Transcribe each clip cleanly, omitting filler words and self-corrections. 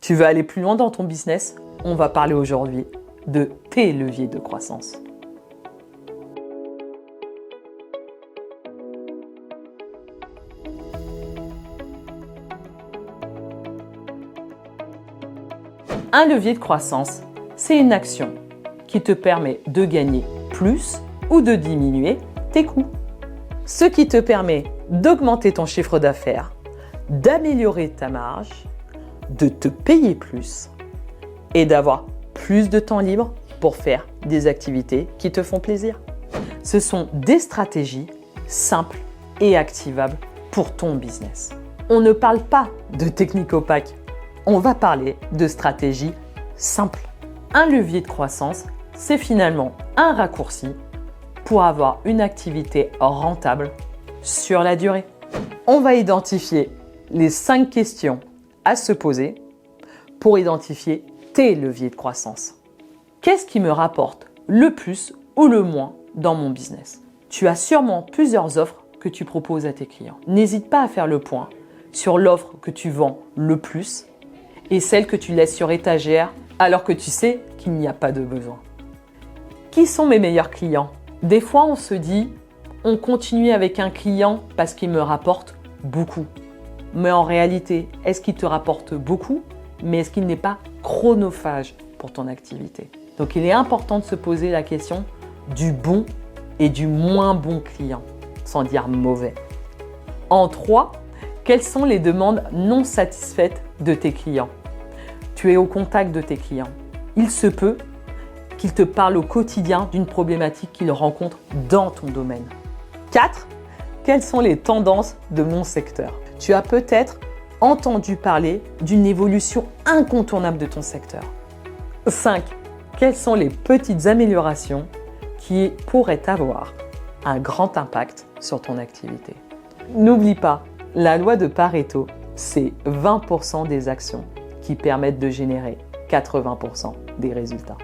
Tu veux aller plus loin dans ton business? On va parler aujourd'hui de tes leviers de croissance. Un levier de croissance, c'est une action qui te permet de gagner plus ou de diminuer tes coûts. Ce qui te permet d'augmenter ton chiffre d'affaires, d'améliorer ta marge, de te payer plus et d'avoir plus de temps libre pour faire des activités qui te font plaisir. Ce sont des stratégies simples et activables pour ton business. On ne parle pas de techniques opaques, on va parler de stratégies simples. Un levier de croissance, c'est finalement un raccourci pour avoir une activité rentable sur la durée. On va identifier les 5 questions à se poser pour identifier tes leviers de croissance. Qu'est-ce qui me rapporte le plus ou le moins dans mon business? Tu as sûrement plusieurs offres que tu proposes à tes clients. N'hésite pas à faire le point sur l'offre que tu vends le plus et celle que tu laisses sur étagère alors que tu sais qu'il n'y a pas de besoin. Qui sont mes meilleurs clients? Des fois, on se dit, on continue avec un client parce qu'il me rapporte beaucoup. Mais en réalité, est-ce qu'il te rapporte beaucoup, mais est-ce qu'il n'est pas chronophage pour ton activité? Donc, il est important de se poser la question du bon et du moins bon client, sans dire mauvais. En 3, quelles sont les demandes non satisfaites de tes clients? Tu es au contact de tes clients. Il se peut qu'ils te parlent au quotidien d'une problématique qu'ils rencontrent dans ton domaine. 4. Quelles sont les tendances de mon secteur? Tu as peut-être entendu parler d'une évolution incontournable de ton secteur. 5. Quelles sont les petites améliorations qui pourraient avoir un grand impact sur ton activité? N'oublie pas, la loi de Pareto, c'est 20% des actions qui permettent de générer 80% des résultats.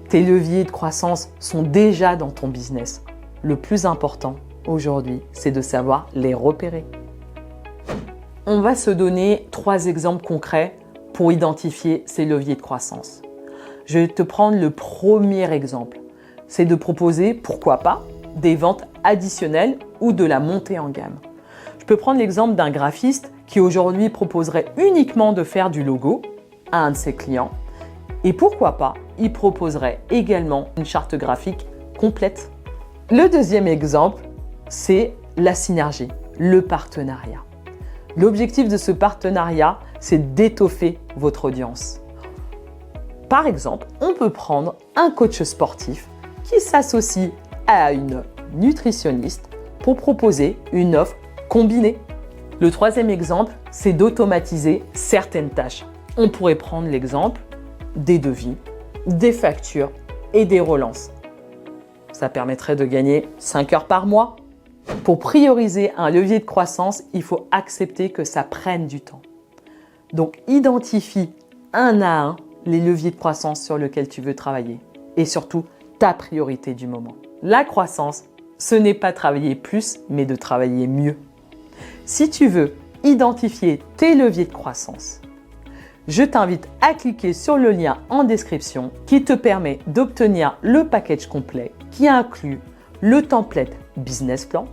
Tes leviers de croissance sont déjà dans ton business. Le plus important aujourd'hui, c'est de savoir les repérer. On va se donner 3 exemples concrets pour identifier ces leviers de croissance. Je vais te prendre le premier exemple. C'est de proposer, pourquoi pas, des ventes additionnelles ou de la montée en gamme. Je peux prendre l'exemple d'un graphiste qui aujourd'hui proposerait uniquement de faire du logo à un de ses clients. Et pourquoi pas, il proposerait également une charte graphique complète. Le deuxième exemple, c'est la synergie, le partenariat. L'objectif de ce partenariat, c'est d'étoffer votre audience. Par exemple, on peut prendre un coach sportif qui s'associe à une nutritionniste pour proposer une offre combinée. Le troisième exemple, c'est d'automatiser certaines tâches. On pourrait prendre l'exemple des devis, des factures et des relances. Ça permettrait de gagner 5 heures par mois. Pour prioriser un levier de croissance, il faut accepter que ça prenne du temps. Donc, identifie un à un les leviers de croissance sur lesquels tu veux travailler et surtout ta priorité du moment. La croissance, ce n'est pas travailler plus, mais de travailler mieux. Si tu veux identifier tes leviers de croissance, je t'invite à cliquer sur le lien en description qui te permet d'obtenir le package complet qui inclut le template business plan,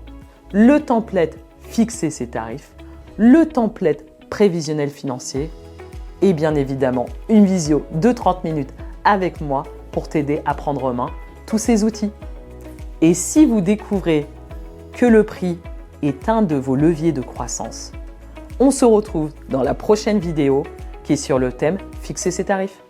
le template fixer ses tarifs, le template prévisionnel financier et bien évidemment une visio de 30 minutes avec moi pour t'aider à prendre en main tous ces outils. Et si vous découvrez que le prix est un de vos leviers de croissance, on se retrouve dans la prochaine vidéo qui est sur le thème fixer ses tarifs.